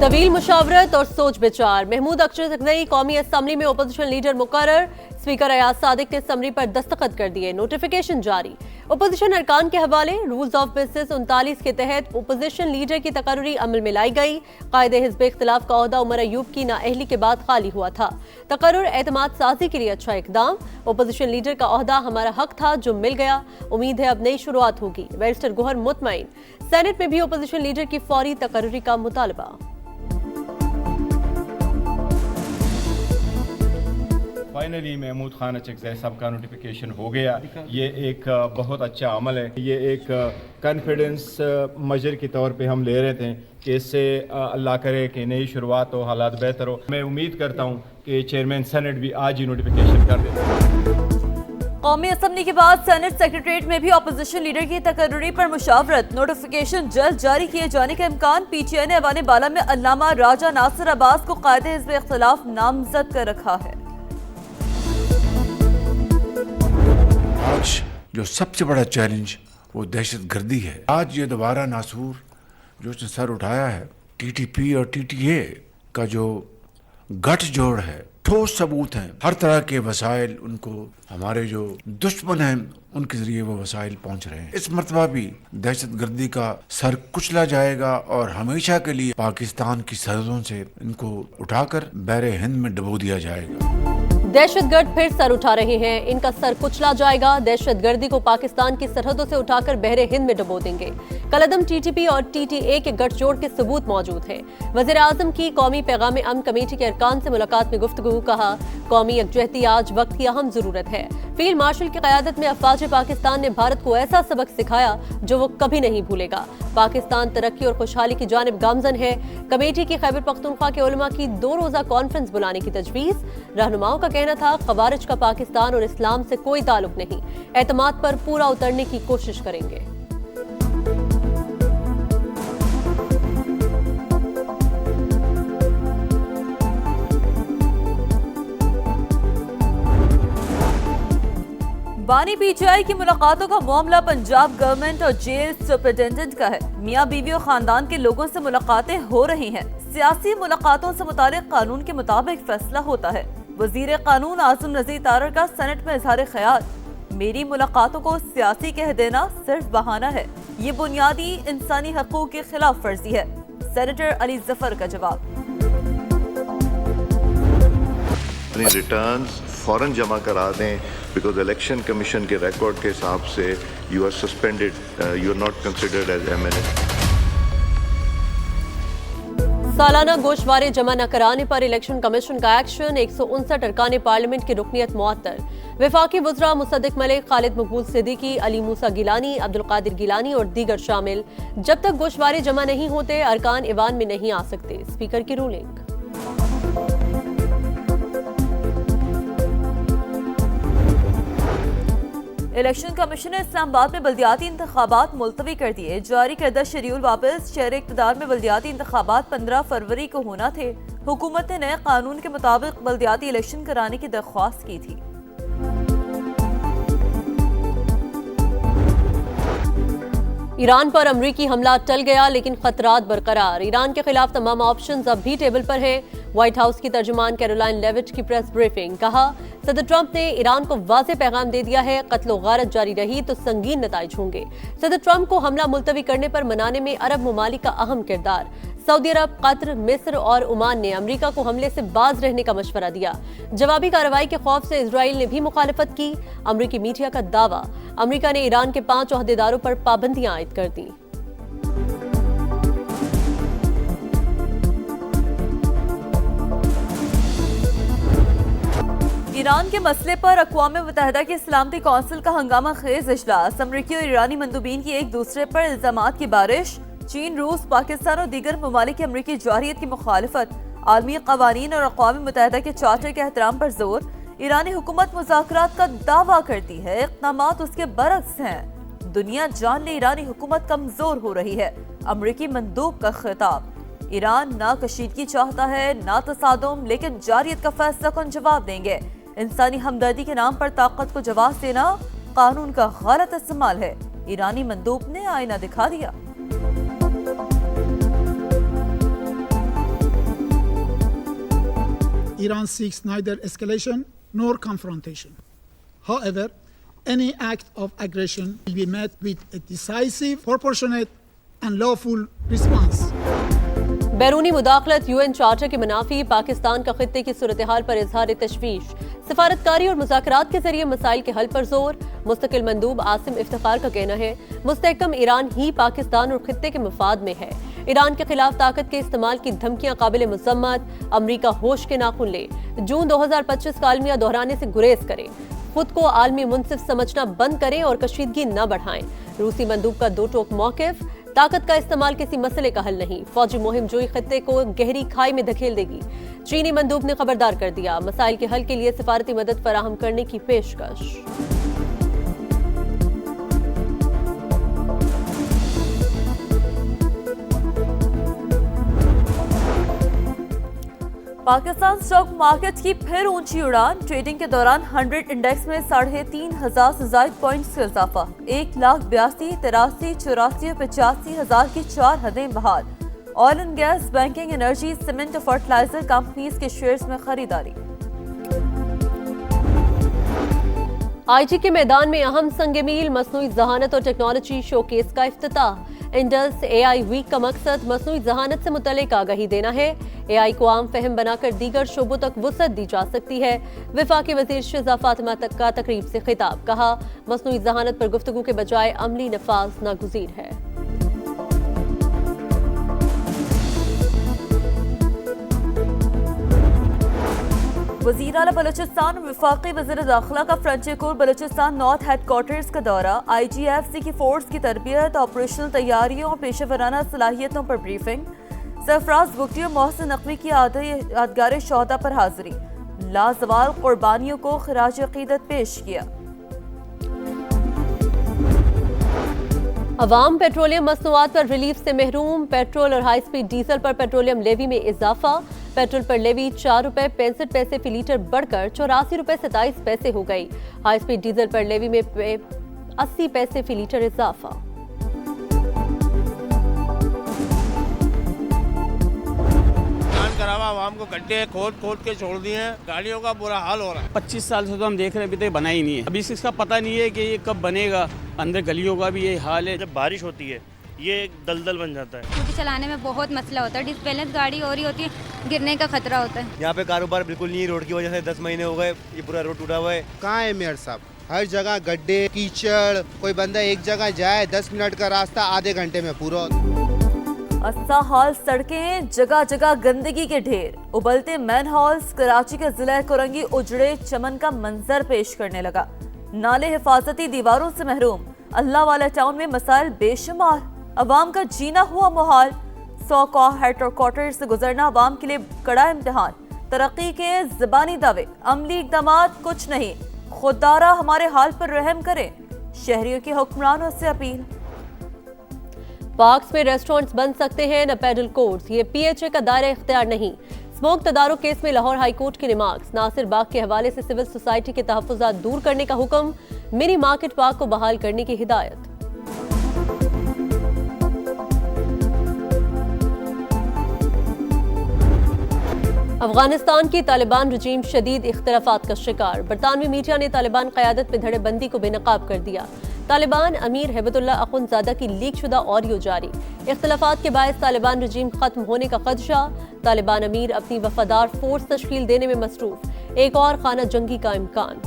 तवील मुशावरत और सोच विचार। महमूद अख्तर तकनई कौमी असम्बली में अपोजिशन लीडर मुकर्रर। स्पीकर अयाज सादिक ने समरी पर दस्तखत कर दिए। नोटिफिकेशन जारी। अपोजिशन अरकान के हवाले। रूल्स ऑफ बिजनेस 39 के तहत अपोजिशन लीडर की तकर्री अमल में लाई गई। कायदे हिज़्ब इख्तिलाफ का ओहदा उमर अयूब की नाअहली के बाद खाली हुआ था। तकर्रुर एतमाद साजी के लिए अच्छा इकदाम। अपोजिशन लीडर का ओहदा हमारा हक था जो मिल गया। उम्मीद है अब नई शुरुआत होगी। बैरिस्टर गोहर मुतमईन। सेनेट में भी अपोजिशन लीडर की फौरी तकर्री का मुतालबा। फाइनली महमूद खान अचकज़ई साहब का नोटिफिकेशन हो गया। ये एक बहुत अच्छा अमल है। ये एक कॉन्फिडेंस मजर के तौर पे हम ले रहे थे कि इससे अल्लाह करे कि नई शुरुआत हो, हालात बेहतर हो। मैं उम्मीद करता हूँ कि चेयरमैन सेनेट भी आज ही नोटिफिकेशन कर दें। कौमी असम्बली के बाद सेनेट सेक्रेटरीट में भी अपोजिशन लीडर की तकर्री पर मुशावरत। नोटिफिकेशन जल्द जारी किए जाने का इम्कान। पीटीआई ने अवाने बाला में अल्लामा राजा नासिर अब्बास को कायदे हिज़्ब इख्तिलाफ नामजद कर रखा है। आज जो सबसे बड़ा चैलेंज वो दहशत गर्दी है। आज ये दोबारा नासूर जो उसने सर उठाया है, टीटीपी और टीटीए का जो गठजोड़ है, ठोस सबूत हैं। हर तरह के वसाइल उनको, हमारे जो दुश्मन हैं उनके जरिए वो वसाइल पहुंच रहे हैं। इस मर्तबा भी दहशत गर्दी का सर कुचला जाएगा और हमेशा के लिए पाकिस्तान की सरहदों से इनको उठाकर बहरे हिंद में डुबो दिया जाएगा। दहशतगर्द फिर सर उठा रहे हैं। इनका सर कुचला जाएगा। दहशतगर्दी को पाकिस्तान की सरहदों से उठाकर बहरे हिंद में डुबो देंगे। कलअदम टीटीपी और टीटीए के गठजोड़ के सबूत मौजूद हैं। वज़ीर आज़म की कौमी पैगाम अमन कमेटी के अरकान से मुलाकात में गुफ्तगू। कहा, कौमी यकजहती आज वक्त की अहम जरूरत है। फील्ड मार्शल की क़यादत में अफवाज पाकिस्तान ने भारत को ऐसा सबक सिखाया जो वो कभी नहीं भूलेगा। पाकिस्तान तरक्की और खुशहाली की जानिब गामजन है। कमेटी की खैबर पख्तूनख्वा के उलमा की 2 रोज़ा कॉन्फ्रेंस बुलाने की तजवीज़। रहनुमाओं का कहना था खवारिज का पाकिस्तान और इस्लाम से कोई ताल्लुक नहीं। एतमाद पर पूरा उतरने की कोशिश करेंगे। बानी पीटीआई की मुलाकातों का मामला पंजाब गवर्नमेंट और जेल सुपरिटेंडेंट का है। मियां बीवी और खानदान के लोगों से मुलाकातें हो रही हैं। सियासी मुलाकातों से मुतालिक कानून के मुताबिक फैसला होता है। वजीर कानून आजम नज़ीर तारड़ का सेनेट में इजहार ख्याल। मेरी मुलाकातों को सियासी कह देना सिर्फ बहाना है। ये बुनियादी इंसानी हकूक की खिलाफ वर्जी है। सेनेटर अली जफर का जवाब। अपनी रिटर्न्स फौरन जमा करा दें, बिकॉज इलेक्शन कमीशन के रिकॉर्ड के हिसाब से you are suspended, you are not considered as MNA. सालाना गोशवारे जमा न कराने पर इलेक्शन कमीशन का एक्शन। 159 अरकान पार्लियामेंट की रुकनियत मुअत्तल। वफाकी वज़रा मुसद्दिक मलिक, खालिद मकबूल सिद्दीकी, अली मूसा गिलानी, अब्दुल कादिर गिलानी और दीगर शामिल। जब तक गोशवारे जमा नहीं होते अरकान ईवान में नहीं आ सकते। स्पीकर की रूलिंग। इलेक्शन कमीशन ने इस्लामाबाद में बल्दियाती इंतखाबात मुलतवी कर दिए। जारी करदा शेड्यूल वापस। शहर इक़्तिदार में बल्दियाती इंतखाबात 15 फरवरी को होना थे। हुकूमत ने नए कानून के मुताबिक बल्दियाती इलेक्शन कराने की दरख्वास्त की थी। ईरान पर अमरीकी हमला टल गया लेकिन खतरात बरकरार। ईरान के खिलाफ तमाम ऑप्शंस अब भी टेबल पर हैं। व्हाइट हाउस की तर्जुमान कैरोलाइन लेविट की प्रेस ब्रीफिंग। कहा, सदर ट्रंप ने ईरान को वाज़ेह पैगाम दे दिया है। कत्ल व गारत जारी रही तो संगीन नताइज होंगे। सदर ट्रंप को हमला मुलतवी करने पर मनाने में अरब ममालिक का अहम किरदार। सऊदी अरब, कतर, मिस्र और ओमान ने अमरीका को हमले से बाज रहने का मशवरा दिया। जवाबी कार्रवाई के खौफ से इजराइल ने भी मुखालफत की। अमरीकी मीडिया का दावा, अमरीका ने ईरान के 5 ओहदेदारों पर पाबंदियां आयद कर दी। ईरान के मसले पर अक़वाम मुत्तहिदा की सलामती कौंसिल का हंगामा खेज इजलास। अमरीकी और ईरानी मंदूबीन की एक दूसरे पर इल्जामात की बारिश। चीन, रूस, पाकिस्तान और दीगर ममालिक की अमरीकी जारियत की मुखालफत। आलमी कवानीन और अक़वाम मुत्तहिदा के चार्टर के एहतराम पर जोर। ईरानी हुकूमत मुज़ाकरात का दावा करती है, इक़दामात उसके बरक्स हैं। दुनिया जान ले ईरानी हुकूमत कमजोर हो रही है। अमरीकी मंदूब का खिताब। ईरान ना कशीदगी चाहता है ना तसादुम, लेकिन जारियत का फैसला कौन जवाब देंगे। इंसानी हमदर्दी के नाम पर ताकत को जवाब देना कानून का गलत इस्तेमाल है। ईरानी मंदूब ने आईना दिखा दिया। Iran seeks neither escalation nor confrontation. However, any act of aggression will be met with a decisive, proportionate and lawful response. बैरूनी मुदाखलत यूएन चार्टर के मुनाफी पाकिस्तान का खित्ते की सूरत हाल पर इजहार तशवीश, सिफारतकारी और मुज़ाकरात के जरिए मसाइल के हल पर जोर। मुस्तकिल मंदूब आसिम इफ्तिखार का कहना है मुस्तहकम ईरान ही पाकिस्तान और खित्ते के मफाद में है। ईरान के खिलाफ ताकत के इस्तेमाल की धमकियां काबिल मुज़म्मत, अमरीका होश के नाखून ले, जून 2025 का आलमिया दोहराने से गुरेज करे, खुद को आलमी मुनसिफ समझना बंद करें और कशीदगी न बढ़ाएं। रूसी मंदूब का दो टोक मौकिफ, ताकत का इस्तेमाल किसी मसले का हल नहीं, फौजी मुहिम जोई खत्ते को गहरी खाई में धकेल देगी। चीनी मंदूब ने खबरदार कर दिया, मसाइल के हल के लिए सिफारती मदद फराहम करने की पेशकश। पाकिस्तान स्टॉक मार्केट की फिर ऊंची उड़ान। ट्रेडिंग के दौरान 100 इंडेक्स में 3,500 से जायद पॉइंट्स का इजाफा। 1,82,83, 84 और 85 हजार की 4 हदें बहाल। Oil and gas, banking, energy, cement और फर्टिलाइजर कंपनीज के शेयर्स में खरीदारी। आईटी के मैदान में अहम संग-ए-मील, मसनूई ज़हानत और टेक्नोलॉजी शोकेस का इफ्तिताह। इंडस एआई वीक का मकसद मसनूई ज़हानत से मुतल्लिक आगाही देना है। एआई को आम फहम बनाकर दीगर शोबों तक वुसअत दी जा सकती है। वफाकी वज़ीर शिज़ा फातिमा तक का तकरीब से खिताब, कहा मसनूई ज़हानत पर गुफ्तगू के बजाय अमली नफाज नागुज़ीर है। वज़ीर आला बलूचिस्तान और वफाकी वज़ीर दाखिला का फ्रंटियर बलूचिस्तान नॉर्थ हेडक्वार्टर्स का दौरा। IGFC की फोर्स की तरबियत, ऑपरेशनल तैयारियों और पेशेवराना सलाहियतों पर ब्रीफिंग। सरफराज बुगटी और मोहसिन नकवी की यादगार शोहदा पर हाजिरी। लाजवाल कुर्बानियों को खिराज अकीदत पेश किया। अवाम पेट्रोलियम मसनूआत पर रिलीफ से महरूम। पेट्रोल और हाई स्पीड डीजल पर पेट्रोलियम लेवी में इजाफा। पेट्रोल पर लेवी 4 रुपए 65 पैसे फी लीटर बढ़कर 84 रुपए 27 पैसे हो गई। हाई स्पीड डीजल पर लेवी में 80 पैसे फी लीटर इजाफा। आवाम को गड्ढे खोद के छोड़ दिए हैं, गाड़ियों का बुरा हाल हो रहा है। 25 साल से तो हम देख रहे हैं, अभी तक बना ही नहीं है। अभी इसका पता नहीं है कि ये कब बनेगा। अंदर गलियों का भी यही हाल है। जब बारिश होती है ये दलदल बन जाता है। स्कूटी चलाने में बहुत मसला होता है, डिसबैलेंस गाड़ी हो रही होती है, गिरने का खतरा होता है। यहाँ पे कारोबार बिल्कुल नहीं, रोड की वजह से 10 महीने हो गए, ये पूरा रोड टूटा हुआ है। कहाँ है मेयर साहब? हर जगह गड्ढे, कीचड़। कोई बंदा एक जगह जाए 10 मिनट का रास्ता आधे घंटे में पूरा। अस्ता हाल सड़कें, जगह जगह गंदगी के ढेर, उबलते मैन हॉल्स। कराची के जिला कोरंगी उजड़े चमन का मंजर पेश करने लगा। नाले हिफाजती दीवारों से महरूम। अल्लाह वाला टाउन में मसाइल बेशुमार, अवाम का जीना हुआ मुहाल। 100 का हेडक्वार्टर से गुजरना अवाम के लिए कड़ा इम्तिहान। तरक्की के ज़बानी दावे, अमली इक़दामात कुछ नहीं। खुदारा हमारे हाल पर रहम करें, शहरियों के हुक्मरानों से अपील। पार्क्स में रेस्टोरेंट्स बन सकते हैं, न पेडल कोर्ट्स, ये PHA का दायरा इख्तियार नहीं। स्मोक तदारुक केस में लाहौर हाई कोर्ट की रिमार्क्स। नासिर बाग के हवाले से सिविल सोसाइटी के तहफ़्फ़ुज़ात दूर करने का हुक्म। मिनी मार्केट पार्क को बहाल करने की हिदायत। अफगानिस्तान की तालिबान रजीम शदीद इख्तिलाफात का शिकार। बरतानवी मीडिया ने तालिबान क़यादत में धड़ेबंदी को बेनकाब कर दिया। तालिबान अमीर हेबतुल्ला अखुंज़ादा की लीक शुदा ऑडियो जारी। इख्तिलाफात के बायस तालिबान रजीम खत्म होने का खदशा। तालिबान अमीर अपनी वफादार फोर्स तश्कील देने में मसरूफ। एक और खाना जंगी का इम्कान।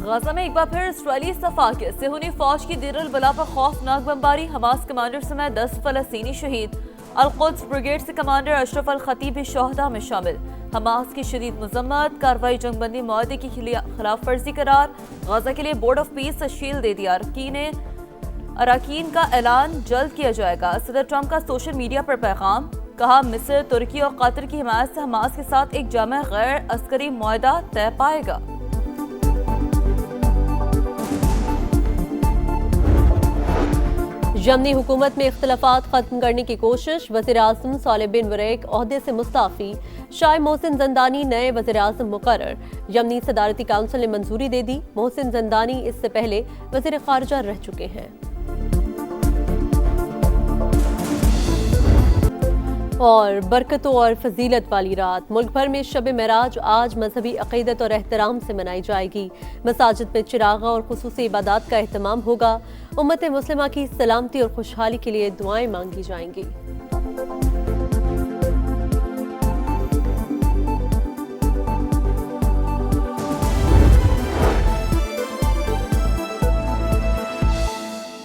गाजा में एक बार फिर इसराइली सफाके। सिहूनी फौज की देर अल बला पर खौफनाक बमबारी। हमास कमांडर समेत 10 फलस्तीनी शहीद। अल-कुद्स ब्रिगेड से कमांडर अशरफ अल खतीब भी शोहदा में शामिल। हमास की शदीद मजम्मत। कार्रवाई जंगबंदी मुआहदे की खिलाफ वर्जी करार। गाजा के लिए बोर्ड ऑफ पीस तश्कील दे दिया। अरकान का ऐलान जल्द किया जाएगा। सदर ट्रंप का सोशल मीडिया पर पैगाम, कहा मिस्र, तुर्की और कतर की हिमायत से हमास के साथ एक जामा गैर अस्करी मुआहदा तय पाएगा। यमनी हुकूमत में इख्तिलाफात खत्म करने की कोशिश। वज़ीर आज़म सालेह बिन वरेक ओहदे से मुस्ताफ़ी। शाह मोहसिन जंदानी नए वज़ीर आज़म मुकर्रर। यमनी सदारती काउंसिल ने मंजूरी दे दी। मोहसिन जंदानी इससे पहले वज़ीर ख़ारिजा रह चुके हैं। और बरकतों और फजीलत वाली रात मुल्क भर में शब मेराज आज मजहबी अक़ीदत और एहतराम से मनाई जाएगी। मसाजिद में चिरागा और खुसूसी इबादत का एहतमाम होगा। उम्मत मुस्लिमा की सलामती और खुशहाली के लिए दुआएं मांगी जाएंगी।